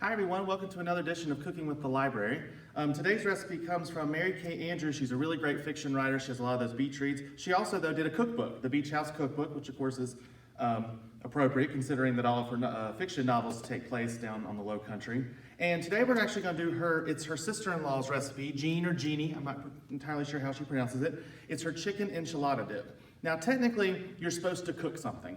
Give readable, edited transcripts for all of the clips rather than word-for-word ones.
Hi everyone, welcome to another edition of Cooking with the Library. Today's recipe comes from Mary Kay Andrews. She's a really great fiction writer. She has a lot of those beach reads. She also, though, did a cookbook, the Beach House Cookbook, which of course is appropriate considering that all of her fiction novels take place down on the low country. And today we're actually going to do it's her sister-in-law's recipe, Jeanne or Jeannie, I'm not entirely sure how she pronounces it. It's her chicken enchilada dip. Now technically, you're supposed to cook something.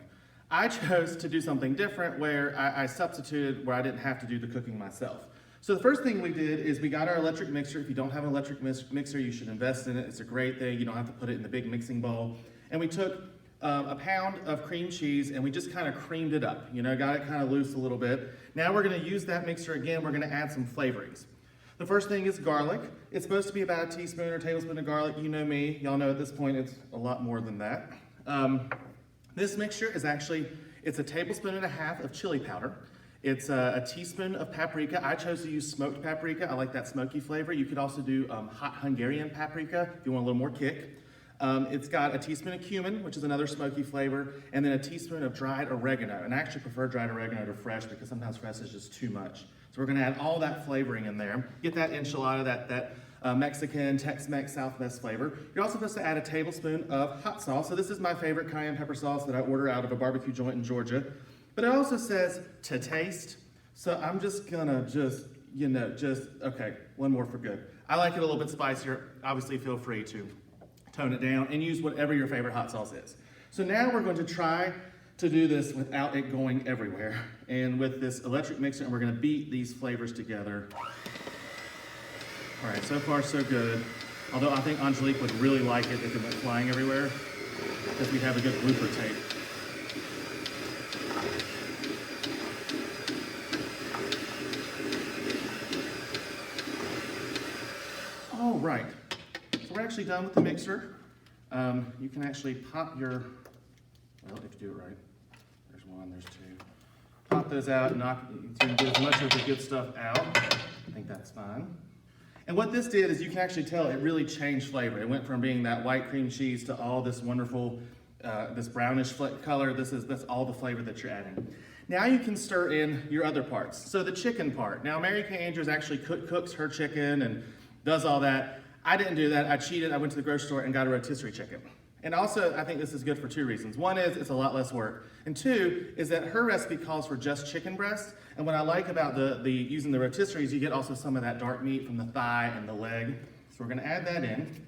I chose to do something different where I substituted where I didn't have to do the cooking myself. So the first thing we did is we got our electric mixer. If you don't have an electric mixer, you should invest in it. It's a great thing. You don't have to put it in the big mixing bowl. And we took a pound of cream cheese and we just kind of creamed it up. You know, got it kind of loose a little bit. Now we're going to use that mixer again. We're going to add some flavorings. The first thing is garlic. It's supposed to be about a teaspoon or tablespoon of garlic. You know me. Y'all know at this point it's a lot more than that. This mixture is it's a tablespoon and a half of chili powder. It's a teaspoon of paprika. I chose to use smoked paprika. I like that smoky flavor. You could also do hot Hungarian paprika if you want a little more kick. It's got a teaspoon of cumin, which is another smoky flavor, and then a teaspoon of dried oregano. And I actually prefer dried oregano to fresh because sometimes fresh is just too much. So we're gonna add all that flavoring in there. Get that enchilada, that Mexican, Tex-Mex, Southwest flavor. You're also supposed to add a tablespoon of hot sauce. So this is my favorite cayenne pepper sauce that I order out of a barbecue joint in Georgia. But it also says to taste. So I'm just gonna okay, one more for good. I like it a little bit spicier. Obviously feel free to tone it down and use whatever your favorite hot sauce is. So now we're going to try to do this without it going everywhere. And with this electric mixer, and we're gonna beat these flavors together. All right, so far so good. Although I think Angelique would really like it if it went flying everywhere, because we have a good blooper tape. All right, so we're actually done with the mixer. You can actually pop well, if you do it right. There's one, there's two. Pop those out and get as much of the good stuff out. I think that's fine. And what this did is you can actually tell it really changed flavor. It went from being that white cream cheese to all this wonderful, this brownish color. That's all the flavor that you're adding. Now you can stir in your other parts. So the chicken part. Now Mary Kay Andrews actually cooks her chicken and does all that. I didn't do that. I cheated. I went to the grocery store and got a rotisserie chicken. And also, I think this is good for two reasons. One is it's a lot less work. And two is that her recipe calls for just chicken breast. And what I like about using the rotisserie is you get also some of that dark meat from the thigh and the leg. So we're gonna add that in.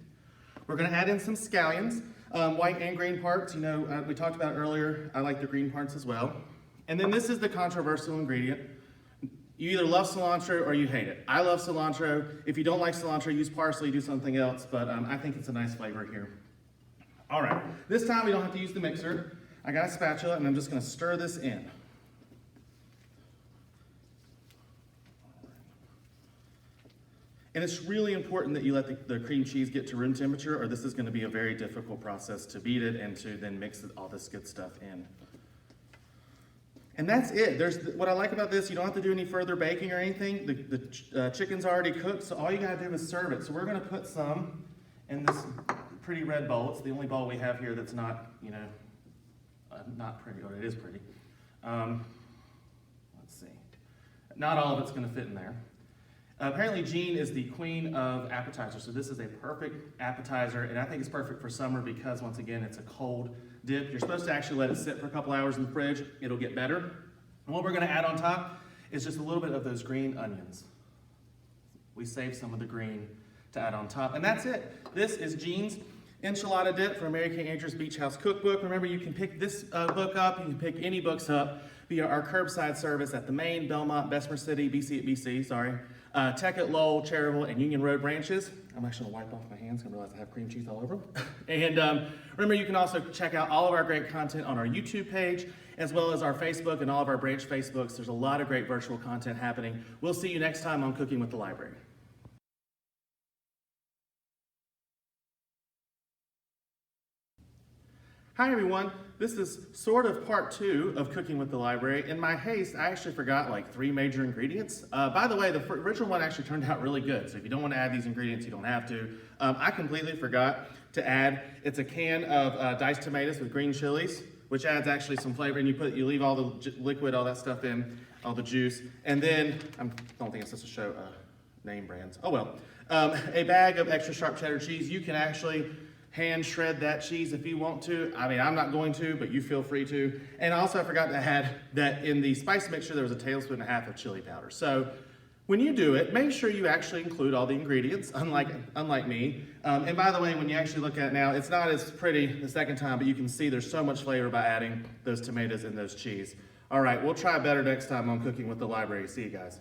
We're gonna add in some scallions, white and green parts. You know, we talked about it earlier. I like the green parts as well. And then this is the controversial ingredient. You either love cilantro or you hate it. I love cilantro. If you don't like cilantro, use parsley, do something else. But I think it's a nice flavor here. All right, this time we don't have to use the mixer. I got a spatula and I'm just gonna stir this in. And it's really important that you let the cream cheese get to room temperature, or this is gonna be a very difficult process to beat it and to then mix all this good stuff in. And that's it. What I like about this, you don't have to do any further baking or anything. The chicken's already cooked, so all you gotta do is serve it. So we're gonna put some in this pretty red bowl. It's the only bowl we have here that's not, not pretty, or it is pretty. Let's see. Not all of it's gonna fit in there. Apparently Jeanne is the queen of appetizers, so this is a perfect appetizer, and I think it's perfect for summer because, once again, it's a cold dip. You're supposed to actually let it sit for a couple hours in the fridge. It'll get better. And what we're gonna add on top is just a little bit of those green onions. We saved some of the green to add on top, and that's it. This is Jeanne's enchilada dip from Mary Kay Andrews' Beach House Cookbook. Remember, you can pick this book up, you can pick any books up via our curbside service at the Maine, Belmont, Bessemer City, Tech at Lowell, Cherryville, and Union Road branches. I'm actually gonna wipe off my hands, I realize I have cream cheese all over them. And remember, you can also check out all of our great content on our YouTube page, as well as our Facebook and all of our branch Facebooks. There's a lot of great virtual content happening. We'll see you next time on Cooking with the Library. Hi everyone, this is sort of part 2 of Cooking with the Library. In my haste, I actually forgot like 3 major ingredients. By the way, the original one actually turned out really good, so if you don't want to add these ingredients, you don't have to. I completely forgot to add, it's a can of diced tomatoes with green chilies, which adds actually some flavor, and you leave all the liquid, all that stuff in, all the juice, and then, I don't think it's supposed to show name brands. Oh well. A bag of extra sharp cheddar cheese. You can actually hand shred that cheese if you want to. I mean, I'm not going to, but you feel free to. And also, I forgot to add that in the spice mixture, there was a tablespoon and a half of chili powder. So when you do it, make sure you actually include all the ingredients, unlike me. And by the way, when you actually look at it now, it's not as pretty the second time, but you can see there's so much flavor by adding those tomatoes and those cheese. All right, we'll try better next time on Cooking with the Library. See you guys.